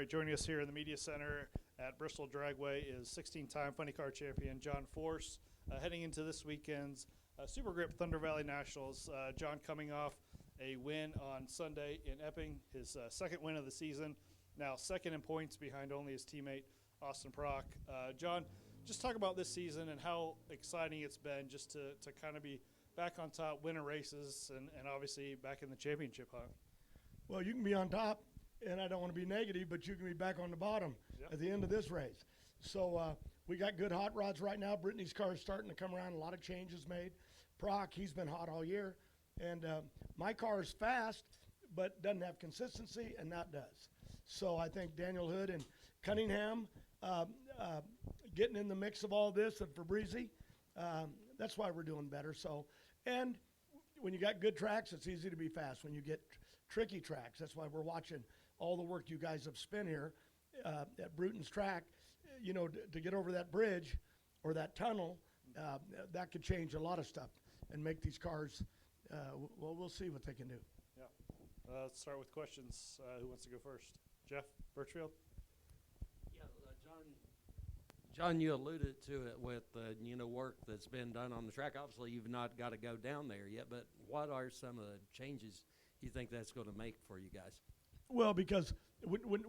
Great. Joining us here in the Media Center at Bristol Dragway is 16-time Funny Car champion John Force. Heading into this weekend's Super Grip Thunder Valley Nationals, John coming off a win on Sunday in Epping, his second win of the season, now second in points behind only his teammate Austin Prock. John, just talk about this season and how exciting it's been just to kind of be back on top, winning races, and obviously back in the championship hunt. Well, you can be on top, and I don't want to be negative, but you can be back on the bottom at the end of this race. So we got good hot rods right now. Brittany's car is starting to come around. A lot of changes made. Prock, he's been hot all year. And my car is fast, but doesn't have consistency, and that does. So I think Daniel Hood and Cunningham getting in the mix of all this, and Fabrizi, that's why we're doing better. So, and when you got good tracks, it's easy to be fast. When you get tricky tracks, that's why we're watching all the work you guys have spent here at Bruton's track. You know, to get over that bridge or that tunnel, that could change a lot of stuff and make these cars. Well, we'll see what they can do. Yeah. Let's start with questions. Who wants to go first? Jeff Birchfield? Yeah, John, you alluded to it with, work that's been done on the track. Obviously, you've not got to go down there yet, but what are some of the changes you think that's going to make for you guys? Well, because when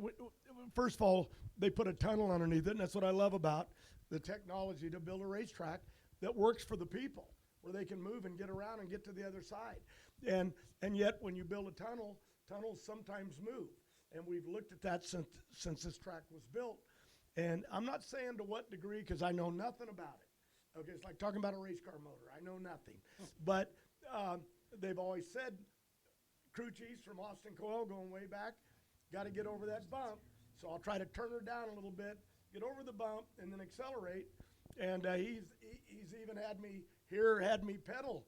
first of all, they put a tunnel underneath it, and that's what I love about the technology to build a racetrack that works for the people, where they can move and get around and get to the other side. And yet, when you build a tunnel, tunnels sometimes move. And we've looked at that since this track was built. And I'm not saying to what degree, because I know nothing about it. Okay, it's like talking about a race car motor. I know nothing. But they've always said, crew chiefs from Austin Coil going way back, got to get over that bump. So I'll try to turn her down a little bit, get over the bump, and then accelerate. And he's even had me pedal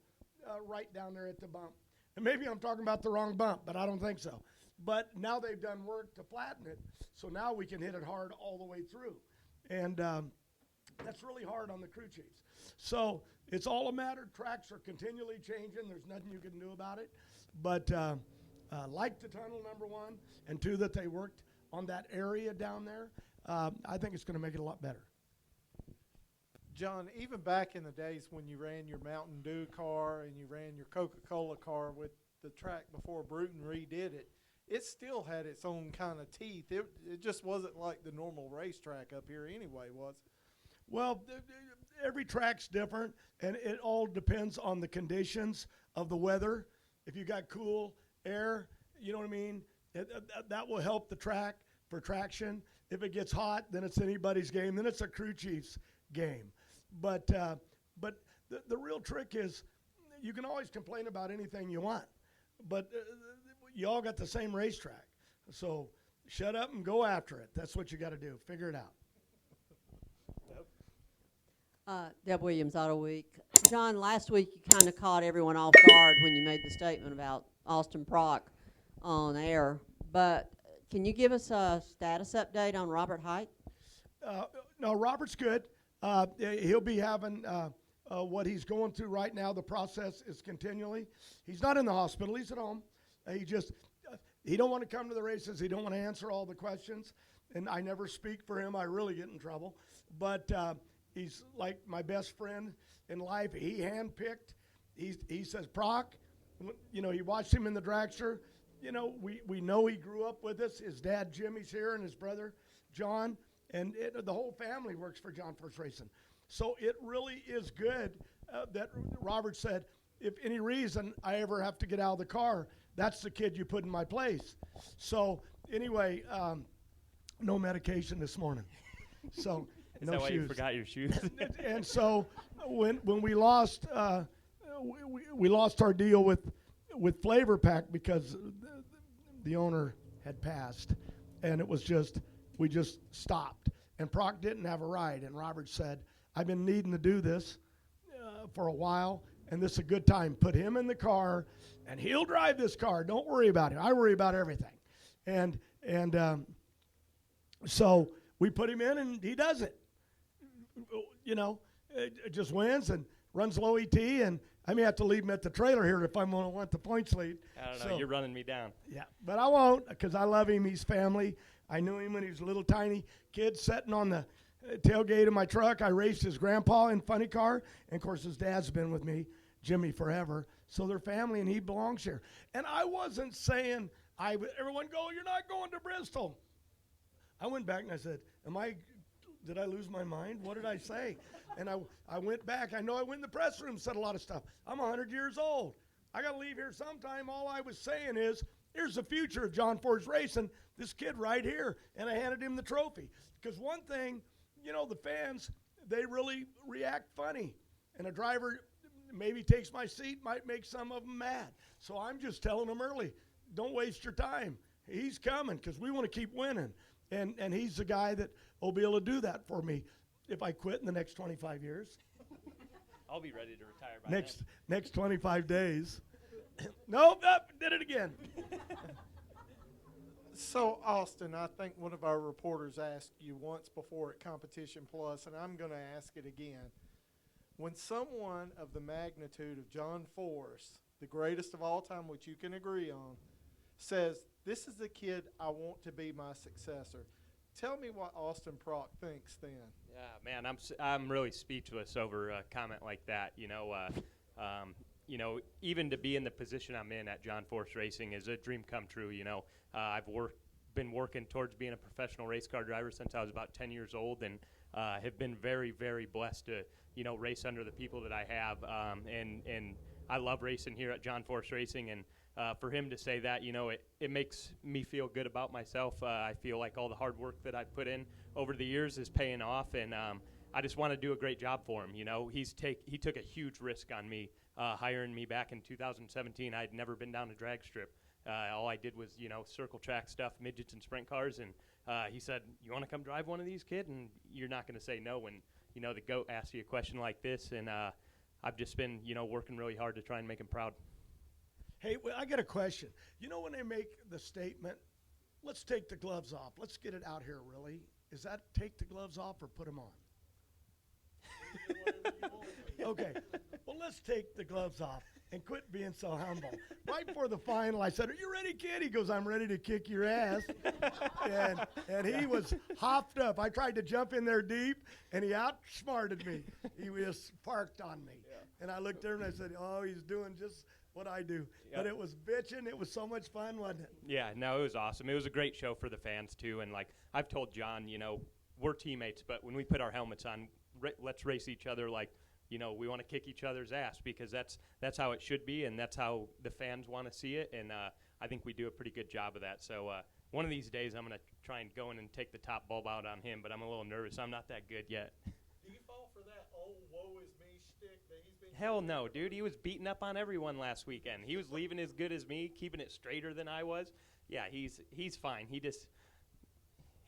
right down there at the bump. And maybe I'm talking about the wrong bump, but I don't think so. But now they've done work to flatten it, so now we can hit it hard all the way through. And that's really hard on the crew chiefs. So it's all a matter. Tracks are continually changing. There's nothing you can do about it. But like the tunnel, number one, and two, that they worked on that area down there, I think it's going to make it a lot better. John, even back in the days when you ran your Mountain Dew car and you ran your Coca-Cola car with the track before Bruton redid it, it still had its own kind of teeth. It just wasn't like the normal racetrack up here anyway, was it? Well, every track's different, and it all depends on the conditions of the weather. If you got cool air, you know what I mean, that will help the track for traction. If it gets hot, then it's anybody's game. Then it's a crew chief's game. But the real trick is you can always complain about anything you want, but you all got the same racetrack. So shut up and go after it. That's what you got to do. Figure it out. Deb Williams, Auto Week. John, last week you kind of caught everyone off guard when you made the statement about Austin Prock on air. But can you give us a status update on Robert Hight? No, Robert's good. He'll be having what he's going through right now. The process is continually. He's not in the hospital. He's at home. He don't want to come to the races. He don't want to answer all the questions. And I never speak for him. I really get in trouble. But he's like my best friend in life. He handpicked. He says, Prock, he watched him in the dragster. We know he grew up with us. His dad, Jimmy's here, and his brother, John. And the whole family works for John Force Racing. So it really is good that Robert said, if any reason I ever have to get out of the car, that's the kid you put in my place. So anyway, no medication this morning. So Is no that why shoes. you forgot your shoes? And so when we lost, we lost our deal with Flavor Pack because the owner had passed, and it was we just stopped. And Prock didn't have a ride, and Robert said, I've been needing to do this for a while, and this is a good time. Put him in the car, and he'll drive this car. Don't worry about it. I worry about everything. And so we put him in, and he does it. It just wins and runs low ET, and I may have to leave him at the trailer here if I'm going to want the points lead. I don't know. You're running me down. Yeah, but I won't because I love him. He's family. I knew him when he was a little tiny kid sitting on the tailgate of my truck. I raced his grandpa in funny car, and of course his dad's been with me, Jimmy, forever. So they're family, and he belongs here. And I wasn't saying everyone go, you're not going to Bristol. I went back and I said, did I lose my mind? What did I say? And I went back. I know I went in the press room, said a lot of stuff. I'm 100 years old. I got to leave here sometime. All I was saying is, here's the future of John Force Racing, this kid right here. And I handed him the trophy. Because one thing, the fans, they really react funny. And a driver maybe takes my seat, might make some of them mad. So I'm just telling them early, don't waste your time. He's coming because we want to keep winning. And he's the guy that will be able to do that for me if I quit in the next 25 years. I'll be ready to retire by Next 25 days. Nope, did it again. So, Austin, I think one of our reporters asked you once before at Competition Plus, and I'm going to ask it again. When someone of the magnitude of John Force, the greatest of all time, which you can agree on, says, this is the kid I want to be my successor, tell me what Austin Prock thinks then. Yeah, man, I'm really speechless over a comment like that. Even to be in the position I'm in at John Force Racing is a dream come true. I've been working towards being a professional race car driver since I was about 10 years old, and have been very, very blessed to race under the people that I have. And I love racing here at John Force Racing, and for him to say that, it makes me feel good about myself. I feel like all the hard work that I've put in over the years is paying off, and I just want to do a great job for him. He took a huge risk on me, hiring me back in 2017. I had never been down a drag strip. All I did was, circle track stuff, midgets and sprint cars, and he said, you want to come drive one of these, kid? And you're not going to say no when, the GOAT asks you a question like this, and I've just been, working really hard to try and make him proud. Hey, well, I got a question. When they make the statement, let's take the gloves off. Let's get it out here, really. Is that take the gloves off or put them on? Okay. Well, let's take the gloves off and quit being so humble. Right before the final, I said, are you ready, kid? He goes, I'm ready to kick your ass. and he was hopped up. I tried to jump in there deep, and he outsmarted me. He was parked on me. Yeah. And I looked there, and I said, oh, he's doing just what I do. Yep. But it was bitching. It was so much fun, wasn't it? Yeah, no, it was awesome. It was a great show for the fans, too. And, I've told John, we're teammates, but when we put our helmets on, let's race each other like, we want to kick each other's ass, because that's how it should be, and that's how the fans want to see it. And I think we do a pretty good job of that. So one of these days I'm going to try and go in and take the top bulb out on him, but I'm a little nervous. I'm not that good yet. Do you fall for that, oh, woe is me shtick that he's been Hell no, dude. He was beating up on everyone last weekend. He was leaving as good as me, keeping it straighter than I was. Yeah, he's fine.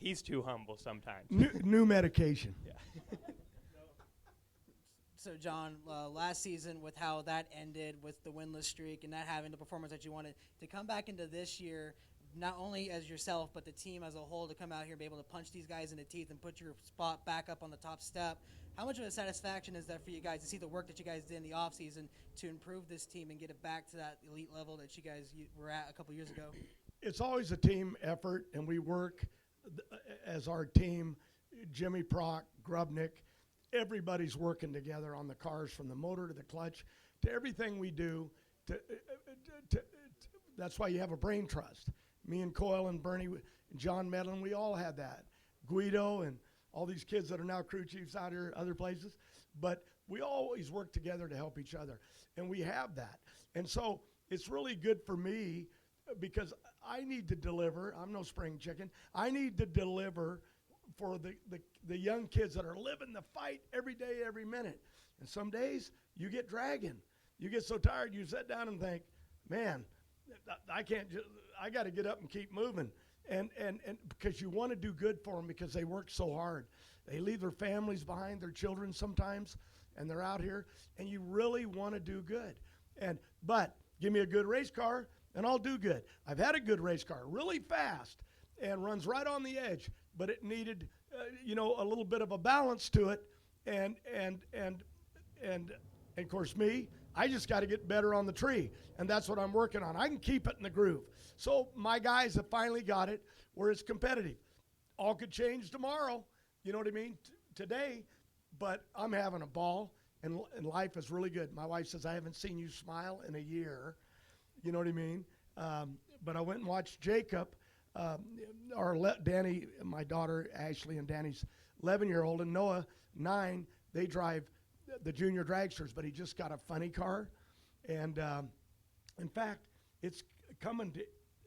He's too humble sometimes. New medication. Yeah. So, John, last season with how that ended with the winless streak and not having the performance that you wanted, to come back into this year, not only as yourself but the team as a whole, to come out here and be able to punch these guys in the teeth and put your spot back up on the top step, how much of a satisfaction is that for you guys to see the work that you guys did in the offseason to improve this team and get it back to that elite level that you guys were at a couple years ago? It's always a team effort, and we work as our team. Jimmy, Prock, Grubnick, everybody's working together on the cars, from the motor to the clutch to everything we do. That's why you have a brain trust. Me and Coyle and Bernie and John Medlin, we all had that. Guido and all these kids that are now crew chiefs out here, other places. But we always work together to help each other, and we have that. And so it's really good for me, because I need to deliver. I'm no spring chicken. I need to deliver for the young kids that are living the fight every day, every minute. And some days you get dragging. You get so tired, you sit down and think, man, I got to get up and keep moving. And because you want to do good for them, because they work so hard. They leave their families behind, their children sometimes, and they're out here, and you really want to do good. But give me a good race car, and I'll do good. I've had a good race car, really fast, and runs right on the edge, but it needed, a little bit of a balance to it, and of course me, I just got to get better on the tree, and that's what I'm working on. I can keep it in the groove. So my guys have finally got it where it's competitive. all could change tomorrow. You know what I mean? Today, but I'm having a ball, and life is really good. My wife says, I haven't seen you smile in a year. You know what I mean? But I went and watched Jacob, Danny, my daughter Ashley, and Danny's 11-year-old, and Noah, 9. They drive the junior dragsters, but he just got a funny car. And in fact, it's coming to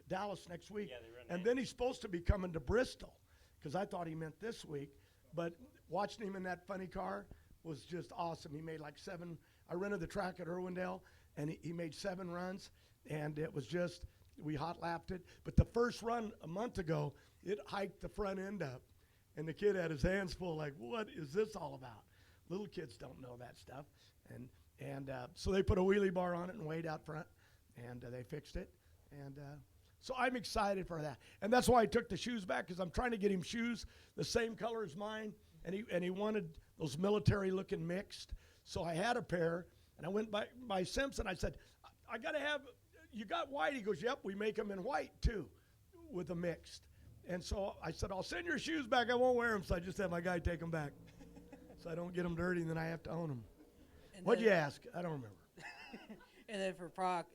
Dallas next week. Yeah, they run and that. then he's supposed to be coming to Bristol, because I thought he meant this week. But watching him in that funny car was just awesome. He made like 7. I rented the track at Irwindale, and he made 7 runs, and it was just, we hot lapped it. But the first run a month ago, it hiked the front end up, and the kid had his hands full, like, what is this all about? Little kids don't know that stuff. And so they put a wheelie bar on it and weighed out front, and they fixed it. And so I'm excited for that. And that's why I took the shoes back, because I'm trying to get him shoes the same color as mine, and he wanted those military-looking mixed. So I had a pair, and I went by Simpson. I said, I got to have, you got white? He goes, yep, we make them in white, too, with a mixed. And so I said, I'll send your shoes back. I won't wear them, so I just have my guy take them back. So I don't get them dirty, and then I have to own them. What'd you ask? I don't remember. And then for Prock,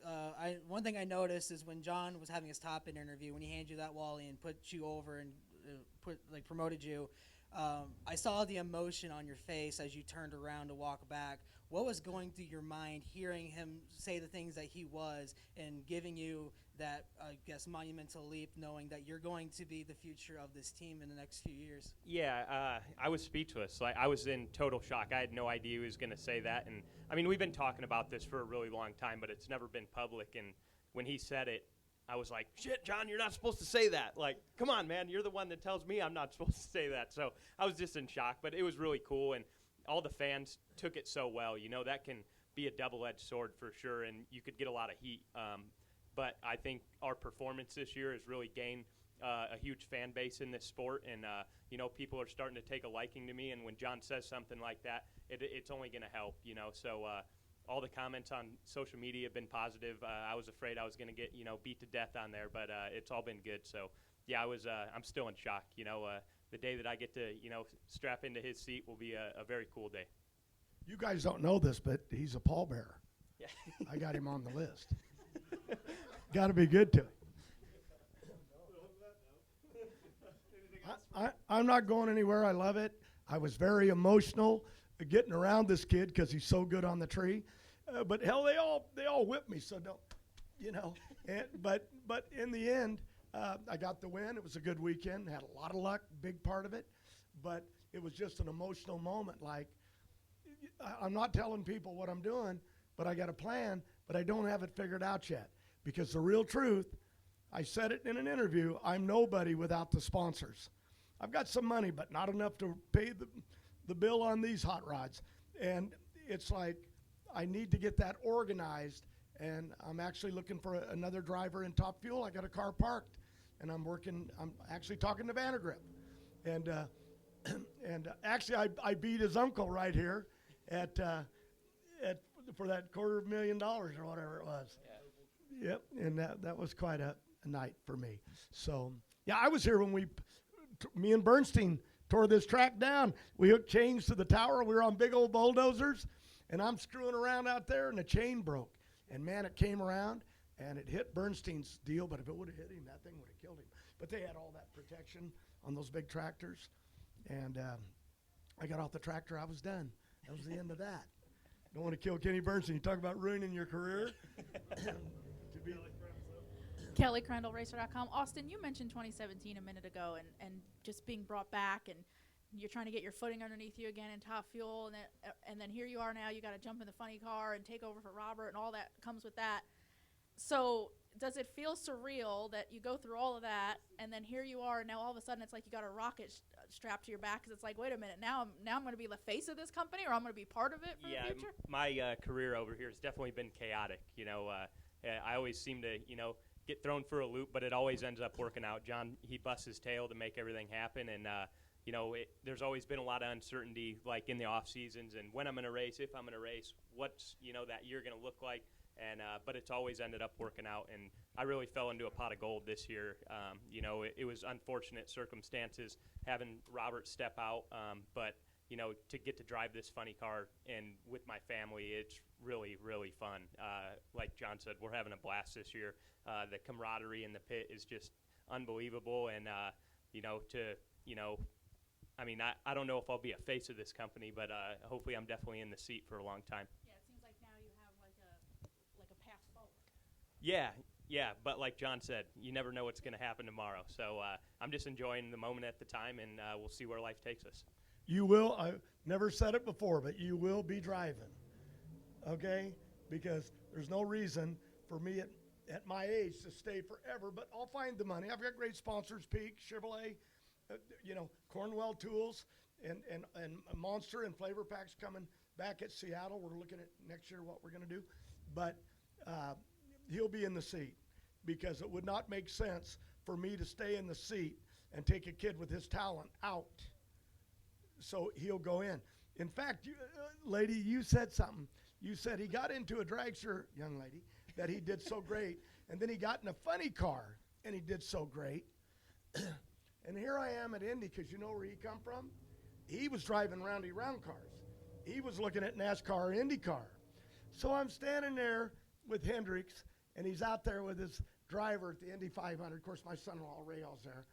one thing I noticed is when John was having his top end interview, when he handed you that Wally and put you over and promoted you, I saw the emotion on your face as you turned around to walk back. What was going through your mind hearing him say the things that he was and giving you that, I guess, monumental leap, knowing that you're going to be the future of this team in the next few years? Yeah, I was speechless. Like, I was in total shock. I had no idea he was going to say that. And I mean, we've been talking about this for a really long time, but it's never been public. And when he said it, I was like, shit, John, you're not supposed to say that. Like, come on, man, you're the one that tells me I'm not supposed to say that. So I was just in shock, but it was really cool. And all the fans took it so well. You know, that can be a double-edged sword for sure, and you could get a lot of heat. But I think our performance this year has really gained a huge fan base in this sport, and you know, people are starting to take a liking to me. And when John says something like that, it's only going to help. You know, so all the comments on social media have been positive. I was afraid I was going to get beat to death on there, but it's all been good. So yeah, I'm still in shock. You know, the day that I get to strap into his seat will be a very cool day. You guys don't know this, but he's a pallbearer. Yeah. I got him on the list. Got to be good to him. I'm not going anywhere. I love it. I was very emotional getting around this kid because he's so good on the tree. But hell, they all whip me, so don't, but in the end, I got the win. It was a good weekend. Had a lot of luck, big part of it. But it was just an emotional moment. Like, I'm not telling people what I'm doing, but I got a plan, but I don't have it figured out yet. Because the real truth, I said it in an interview, I'm nobody without the sponsors. I've got some money, but not enough to pay the bill on these hot rods. And it's like, I need to get that organized, and I'm actually looking for another driver in Top Fuel. I got a car parked, and I'm actually talking to Vandergrip. And actually, I beat his uncle right here for that $250,000 or whatever it was. Yeah. Yep, and that was quite a night for me. So, yeah, I was here when me and Bernstein tore this track down. We hooked chains to the tower. We were on big old bulldozers, and I'm screwing around out there, and the chain broke. And, man, it came around, and it hit Bernstein's deal, but if it would have hit him, that thing would have killed him. But they had all that protection on those big tractors, and I got off the tractor. I was done. That was the end of that. Don't want to kill Kenny Bernstein. You talk about ruining your career. Kelly Crandall, Racer.com. Austin, you mentioned 2017 a minute ago and just being brought back, and you're trying to get your footing underneath you again in Top Fuel, and then here you are now. You got to jump in the funny car and take over for Robert, and all that comes with that. So does it feel surreal that you go through all of that, and then here you are, and now all of a sudden it's like you got a rocket strapped to your back, because it's like, wait a minute, now I'm going to be the face of this company, or I'm going to be part of it for the future? My career over here has definitely been chaotic. I always seem to get thrown for a loop, but it always ends up working out. John, he busts his tail to make everything happen, and there's always been a lot of uncertainty, like in the off seasons, and when I'm going to race, if I'm going to race, what's that year going to look like. And but it's always ended up working out, and I really fell into a pot of gold this year. You know, it was unfortunate circumstances having Robert step out, but you know, to get to drive this funny car and with my family, it's really, really fun. Like John said, we're having a blast this year. The camaraderie in the pit is just unbelievable, and you know, I mean, I don't know if I'll be a face of this company, but hopefully I'm definitely in the seat for a long time. Yeah, it seems like now you have like a path forward. Yeah, but like John said, you never know what's going to happen tomorrow. So I'm just enjoying the moment at the time, and we'll see where life takes us. You will, I've never said it before, but you will be driving, okay? Because there's no reason for me at my age to stay forever, but I'll find the money. I've got great sponsors, Peak, Chevrolet, you know, Cornwell Tools, and Monster and Flavor Packs coming back at Seattle. We're looking at next year what we're going to do. But he'll be in the seat because it would not make sense for me to stay in the seat and take a kid with his talent out. So he'll go in. In fact, you, lady, you said something. You said he got into a dragster, young lady, that he did so great, and then he got in a funny car, and he did so great. And here I am at Indy, because you know where he come from? He was driving round cars. He was looking at NASCAR IndyCar. So I'm standing there with Hendricks, and he's out there with his driver at the Indy 500. Of course, my son-in-law, Ray's there.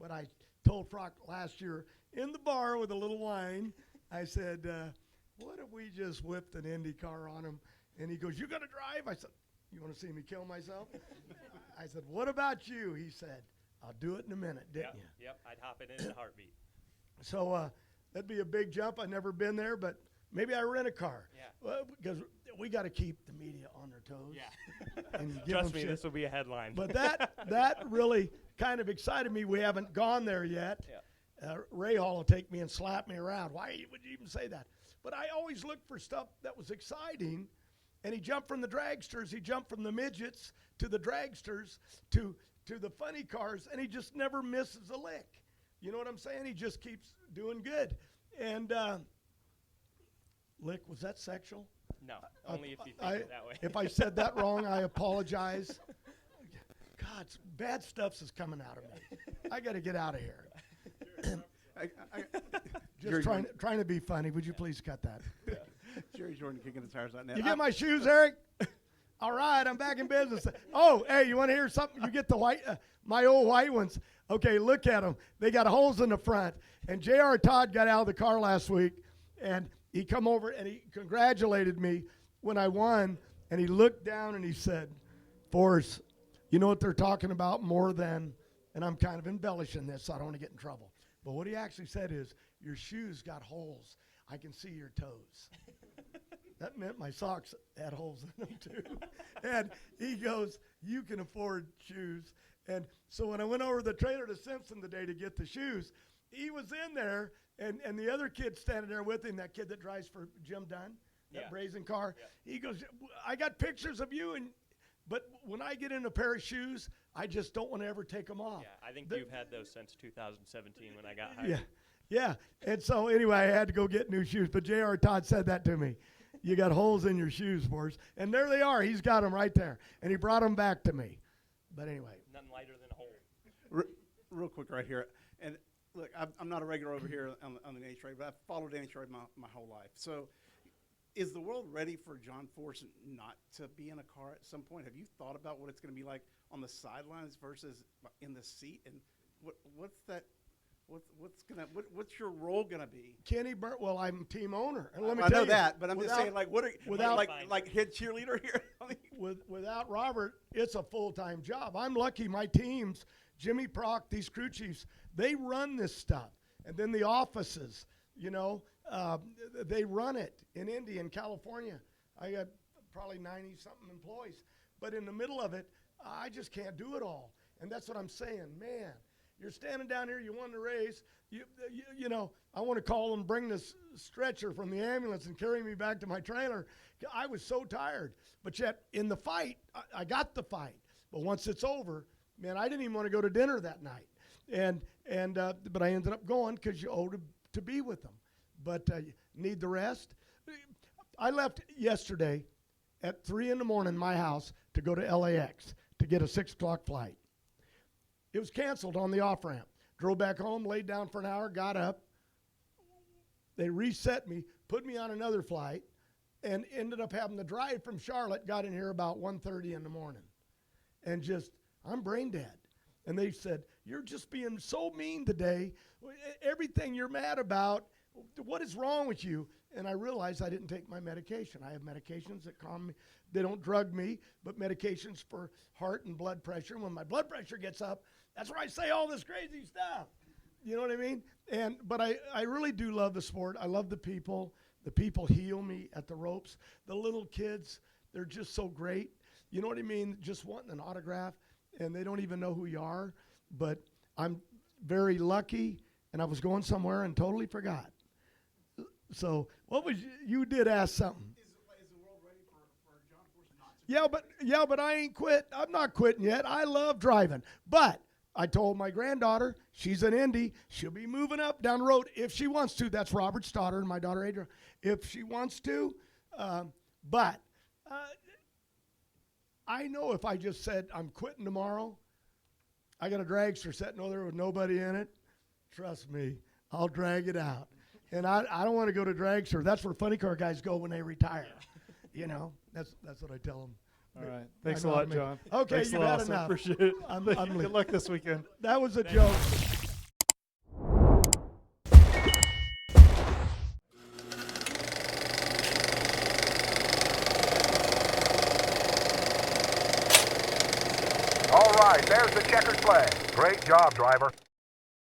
But I told Prock last year in the bar with a little wine, I said, what if we just whipped an Indy car on him? And he goes, you going to drive? I said, you want to see me kill myself? I said, what about you? He said, I'll do it in a minute, didn't you? Yep, I'd hop it in a heartbeat. So that'd be a big jump. I've never been there, but maybe I rent a car. Yeah. Well, because we got to keep the media on their toes. Yeah. And give Trust them me, shit. this will be a headline. But that really kind of excited me. We haven't gone there yet. Yeah. Ray Hall will take me and slap me around. Why would you even say that? But I always looked for stuff that was exciting. And he jumped from the dragsters. He jumped from the midgets to the dragsters to the funny cars. And he just never misses a lick. You know what I'm saying? He just keeps doing good. And lick, was that sexual? No, only if you think it that way. If I said that wrong, I apologize. God, bad stuff is coming out of me. I got to get out of here. Just trying to be funny. Would you please cut that? Jerry Jordan kicking the tires out now. You get my shoes, Eric? All right, I'm back in business. Oh, hey, you want to hear something? You get the white, my old white ones. Okay, look at them. They got holes in the front. And J.R. Todd got out of the car last week, and he come over and he congratulated me when I won. And he looked down and he said, Forrest, you know what they're talking about more than, and I'm kind of embellishing this so I don't want to get in trouble. But what he actually said is, your shoes got holes. I can see your toes. That meant my socks had holes in them too. And he goes, you can afford shoes. And so when I went over the trailer to Simpson today to get the shoes, he was in there, and the other kid standing there with him, that kid that drives for Jim Dunn, that brazen car. Yeah. He goes, I got pictures of you, but when I get in a pair of shoes, I just don't want to ever take them off. Yeah, I think you've had those since 2017 when I got hired. Yeah. And so anyway, I had to go get new shoes. But J.R. Todd said that to me. You got holes in your shoes, Forrest. And there they are. He's got them right there. And he brought them back to me. But anyway. Nothing lighter than a hole. Real quick right here. And look, I'm not a regular over here on the NHRA, but I've followed NHRA my whole life. So is the world ready for John Forrest not to be in a car at some point? Have you thought about what it's going to be like on the sidelines versus in the seat? And what's that? What's your role gonna be? Kenny Burt. Well, I'm team owner, and let me I tell know you, that, but I'm just saying, like, what are without like head cheerleader here? Without Robert, it's a full-time job. I'm lucky. My teams, Jimmy Prock, these crew chiefs, they run this stuff, and then the offices, you know, they run it in Indy and California. I got probably 90-something employees, but in the middle of it, I just can't do it all, and that's what I'm saying, man. You're standing down here, you won the race, you know, I want to call and bring this stretcher from the ambulance and carry me back to my trailer. I was so tired. But yet, in the fight, I got the fight. But once it's over, man, I didn't even want to go to dinner that night. But I ended up going because you owe to be with them. But need the rest. I left yesterday at 3 in the morning, my house, to go to LAX to get a 6 o'clock flight. It was canceled on the off-ramp. Drove back home, laid down for an hour, got up. They reset me, put me on another flight, and ended up having to drive from Charlotte, got in here about 1:30 in the morning. And just, I'm brain dead. And they said, you're just being so mean today. Everything you're mad about, what is wrong with you? And I realized I didn't take my medication. I have medications that calm me. They don't drug me, but medications for heart and blood pressure. When my blood pressure gets up, that's where I say all this crazy stuff. You know what I mean? But I really do love the sport. I love the people. The people heal me at the ropes. The little kids, they're just so great. You know what I mean? Just wanting an autograph, and they don't even know who you are. But I'm very lucky, and I was going somewhere and totally forgot. So what was you did ask something? Is the world ready for John Force not to? Yeah, but I ain't quit. I'm not quitting yet. I love driving. But I told my granddaughter, she's an Indy, she'll be moving up down the road if she wants to. That's Robert's daughter and my daughter Adrian. If she wants to. But I know if I just said I'm quitting tomorrow, I got a dragster sitting over there with nobody in it. Trust me, I'll drag it out. And I don't want to go to dragster. That's where funny car guys go when they retire. You know, that's what I tell them. All right. Thanks a lot, John. Okay, Thanks you've a lot, had Austin. enough. Appreciate it. I'm Good leaving. luck this weekend. That was a joke. All right, there's the checkered flag. Great job, driver.